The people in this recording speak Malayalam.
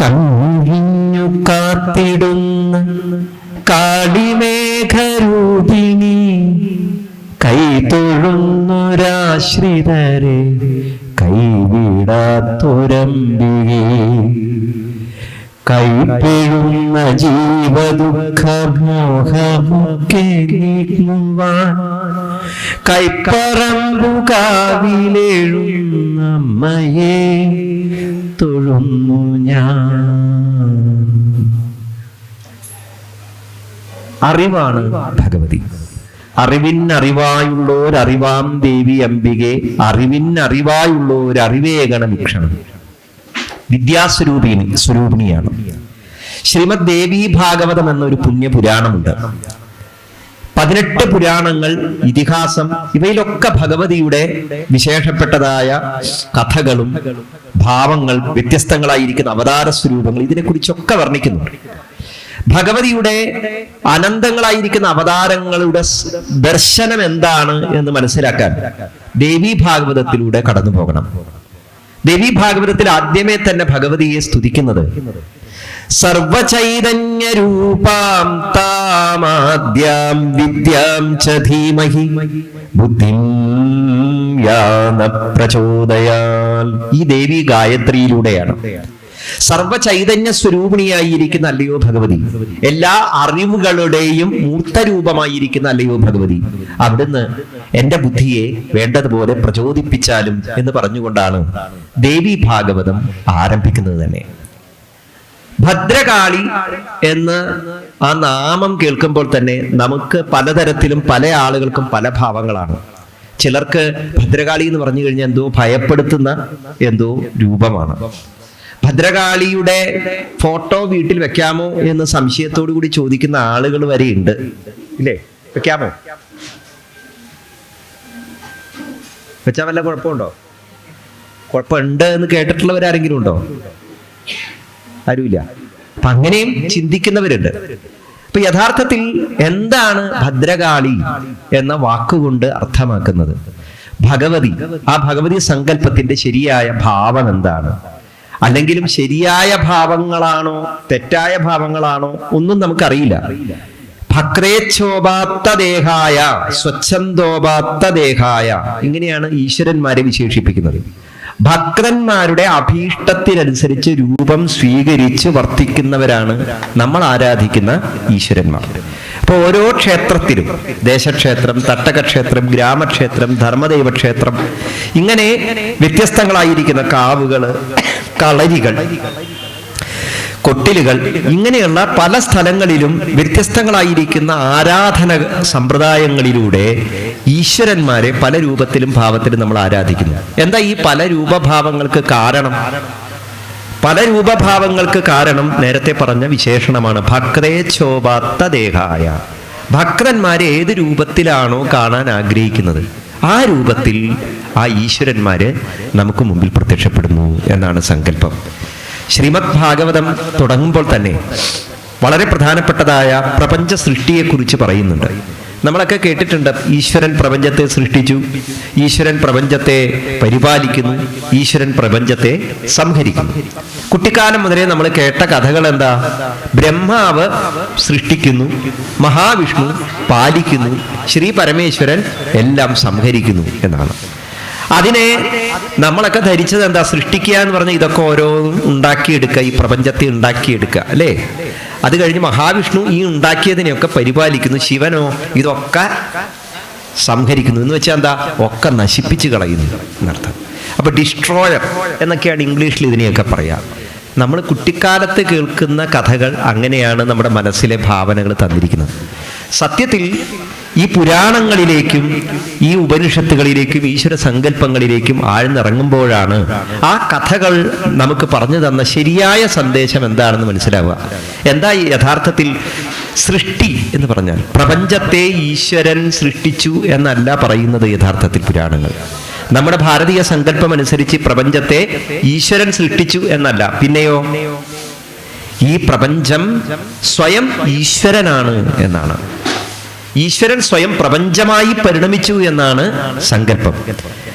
കണ്ണിഞ്ഞു കാത്തിടുന്ന കാളിമേഘരൂപിണി കൈതൊഴുന്നൊരാശ്രിതരെ കൈവിടാത്തൊരമ്പികേ, കൈപ്പിഴുന്ന ജീവദുഃഖമോഹമൊക്കെ നീക്കുവാൻ കൈപ്പറമ്പുകാവിലെഴുന്നമ്മയെ തൊഴുന്നു ഞാൻ. അറിവാണ് ഭഗവതി. അറിവിന്നറിവായുള്ളോരറിവാം ദേവി അംബികെ, അറിവിന്നറിവായുള്ളോരറിവേകണ വീക്ഷണം. സ്വരൂപിണിയാണ്. ശ്രീമദ് ദേവി ഭാഗവതം എന്നൊരു പുണ്യപുരാണമുണ്ട്. 18 പുരാണങ്ങൾ, ഇതിഹാസം, ഇവയിലൊക്കെ ഭഗവതിയുടെ വിശേഷപ്പെട്ടതായ കഥകളും ഭാവങ്ങൾ, വ്യത്യസ്തങ്ങളായിരിക്കുന്ന അവതാര സ്വരൂപങ്ങൾ, ഇതിനെക്കുറിച്ചൊക്കെ വർണ്ണിക്കുന്നുണ്ട്. ഭഗവതിയുടെ അനന്തങ്ങളായിരിക്കുന്ന അവതാരങ്ങളുടെ ദർശനം എന്താണ് എന്ന് മനസ്സിലാക്കാൻ ദേവീ ഭാഗവതത്തിലൂടെ കടന്നു പോകണം. ദേവീ ഭാഗവതത്തിൽ ആദ്യമേ തന്നെ ഭഗവതിയെ സ്തുതിക്കുന്നത് സർവചൈതന്യ രൂപാം താമാദ്യാം വിദ്യാം ച ധീമഹി ബുദ്ധിം യാന പ്രചോദയാൽ. ഈ ദേവി ഗായത്രിയിലൂടെയാണ്. സർവചൈതന്യ സ്വരൂപിണിയായിരിക്കുന്ന അല്ലയോ ഭഗവതി, എല്ലാ അറിവുകളുടെയും മൂർത്തരൂപമായിരിക്കുന്ന അല്ലയോ ഭഗവതി, അവിടുന്ന് എന്റെ ബുദ്ധിയെ വേണ്ടതുപോലെ പ്രചോദിപ്പിച്ചാലും എന്ന് പറഞ്ഞുകൊണ്ടാണ് ദേവി ഭാഗവതം ആരംഭിക്കുന്നത് തന്നെ. ഭദ്രകാളി എന്ന് ആ നാമം കേൾക്കുമ്പോൾ തന്നെ നമുക്ക് പലതരത്തിലും പല ആളുകൾക്കും പല ഭാവങ്ങളാണ്. ചിലർക്ക് ഭദ്രകാളി എന്ന് പറഞ്ഞു കഴിഞ്ഞാൽ എന്തോ ഭയപ്പെടുത്തുന്ന എന്തോ രൂപമാണ്. ഭദ്രകാളിയുടെ ഫോട്ടോ വീട്ടിൽ വെക്കാമോ എന്ന് സംശയത്തോടു കൂടി ചോദിക്കുന്ന ആളുകൾ വരെ ഉണ്ട്, ഇല്ലേ? വെക്കാമോ? വെച്ചാൽ വല്ല കുഴപ്പമുണ്ടോ? കുഴപ്പമുണ്ട് എന്ന് കേട്ടിട്ടുള്ളവരാരെങ്കിലും ഉണ്ടോ? ആരുമില്ല. അപ്പൊ അങ്ങനെയും ചിന്തിക്കുന്നവരുണ്ട്. അപ്പൊ യഥാർത്ഥത്തിൽ എന്താണ് ഭദ്രകാളി എന്ന വാക്കുകൊണ്ട് അർത്ഥമാക്കുന്നത്? ഭഗവതി, ആ ഭഗവതി സങ്കല്പത്തിന്റെ ശരിയായ ഭാവം എന്താണ്? അല്ലെങ്കിലും ശരിയായ ഭാവങ്ങളാണോ തെറ്റായ ഭാവങ്ങളാണോ ഒന്നും നമുക്കറിയില്ല. ഭക്രേച്ഛോപാത്തദേഹായ സ്വച്ഛന്തോപാത്തദേഹായ, ഇങ്ങനെയാണ് ഈശ്വരന്മാരെ വിശേഷിപ്പിക്കുന്നത്. ഭക്തന്മാരുടെ അഭീഷ്ടത്തിനനുസരിച്ച് രൂപം സ്വീകരിച്ച് വർത്തിക്കുന്നവരാണ് നമ്മൾ ആരാധിക്കുന്ന ഈശ്വരന്മാർ. അപ്പൊ ഓരോ ക്ഷേത്രത്തിലും, ദേശക്ഷേത്രം, തട്ടകക്ഷേത്രം, ഗ്രാമക്ഷേത്രം, ധർമ്മദൈവക്ഷേത്രം, ഇങ്ങനെ വ്യത്യസ്തങ്ങളായിരിക്കുന്ന കാവുകള്, കളരികൾ, കൊട്ടിലുകൾ, ഇങ്ങനെയുള്ള പല സ്ഥലങ്ങളിലും വ്യത്യസ്തങ്ങളായിരിക്കുന്ന ആരാധന സമ്പ്രദായങ്ങളിലൂടെ ഈശ്വരന്മാരെ പല രൂപത്തിലും ഭാവത്തിലും നമ്മൾ ആരാധിക്കുന്നു. എന്താ ഈ പല രൂപഭാവങ്ങൾക്ക് കാരണം? പല രൂപഭാവങ്ങൾക്ക് കാരണം നേരത്തെ പറഞ്ഞ വിശേഷണമാണ് ഭക്തേച്ഛോപാത്തദേഹായ. ഭക്തന്മാരെ ഏത് രൂപത്തിലാണോ കാണാൻ ആഗ്രഹിക്കുന്നത് ആ രൂപത്തിൽ ആ ഈശ്വരന്മാര് നമുക്ക് മുമ്പിൽ പ്രത്യക്ഷപ്പെടുന്നു എന്നാണ് സങ്കല്പം. ശ്രീമദ് ഭാഗവതം തുടങ്ങുമ്പോൾ തന്നെ വളരെ പ്രധാനപ്പെട്ടതായ പ്രപഞ്ച സൃഷ്ടിയെക്കുറിച്ച് പറയുന്നുണ്ട്. നമ്മളൊക്കെ കേട്ടിട്ടുണ്ട്, ഈശ്വരൻ പ്രപഞ്ചത്തെ സൃഷ്ടിച്ചു, ഈശ്വരൻ പ്രപഞ്ചത്തെ പരിപാലിക്കുന്നു, ഈശ്വരൻ പ്രപഞ്ചത്തെ സംഹരിക്കുന്നു. കുട്ടിക്കാലം മുതലേ നമ്മൾ കേട്ട കഥകൾ എന്താ? ബ്രഹ്മാവ് സൃഷ്ടിക്കുന്നു, മഹാവിഷ്ണു പാലിക്കുന്നു, ശ്രീ പരമേശ്വരൻ എല്ലാം സംഹരിക്കുന്നു എന്നാണ്. അതിനെ നമ്മളൊക്കെ ധരിച്ചത് എന്താ? സൃഷ്ടിക്കുക എന്ന് പറഞ്ഞാൽ ഇതൊക്കെ ഓരോന്നും ഉണ്ടാക്കിയെടുക്കുക, ഈ പ്രപഞ്ചത്തെ ഉണ്ടാക്കിയെടുക്കുക, അല്ലേ? അത് കഴിഞ്ഞ് മഹാവിഷ്ണു ഈ ഉണ്ടാക്കിയതിനെയൊക്കെ പരിപാലിക്കുന്നു, ശിവനോ ഇതൊക്കെ സംഹരിക്കുന്നു. എന്ന് വെച്ചാൽ എന്താ? ഒക്കെ നശിപ്പിച്ച് കളയുന്നു എന്നർത്ഥം. അപ്പൊ ഡിസ്ട്രോയർ എന്നൊക്കെയാണ് ഇംഗ്ലീഷിൽ ഇതിനെയൊക്കെ പറയാം. നമ്മൾ കുട്ടിക്കാലത്ത് കേൾക്കുന്ന കഥകൾ അങ്ങനെയാണ് നമ്മുടെ മനസ്സിലെ ഭാവനകൾ തന്നിരിക്കുന്നത്. സത്യത്തിൽ ഈ പുരാണങ്ങളിലേക്കും ഈ ഉപനിഷത്തുകളിലേക്കും ഈശ്വര സങ്കല്പങ്ങളിലേക്കും ആഴ്ന്നിറങ്ങുമ്പോഴാണ് ആ കഥകൾ നമുക്ക് പറഞ്ഞു തന്ന ശരിയായ സന്ദേശം എന്താണെന്ന് മനസ്സിലാവുക. എന്താ യഥാർത്ഥത്തിൽ സൃഷ്ടി എന്ന് പറഞ്ഞാൽ? പ്രപഞ്ചത്തെ ഈശ്വരൻ സൃഷ്ടിച്ചു എന്നല്ല പറയുന്നത് യഥാർത്ഥത്തിൽ പുരാണങ്ങൾ. നമ്മുടെ ഭാരതീയ സങ്കല്പം അനുസരിച്ച് പ്രപഞ്ചത്തെ ഈശ്വരൻ സൃഷ്ടിച്ചു എന്നല്ല, പിന്നെയോ ഈ പ്രപഞ്ചം സ്വയം ഈശ്വരനാണ് എന്നാണ്. ഈശ്വരൻ സ്വയം പ്രപഞ്ചമായി പരിണമിച്ചു എന്നാണ് സങ്കല്പം.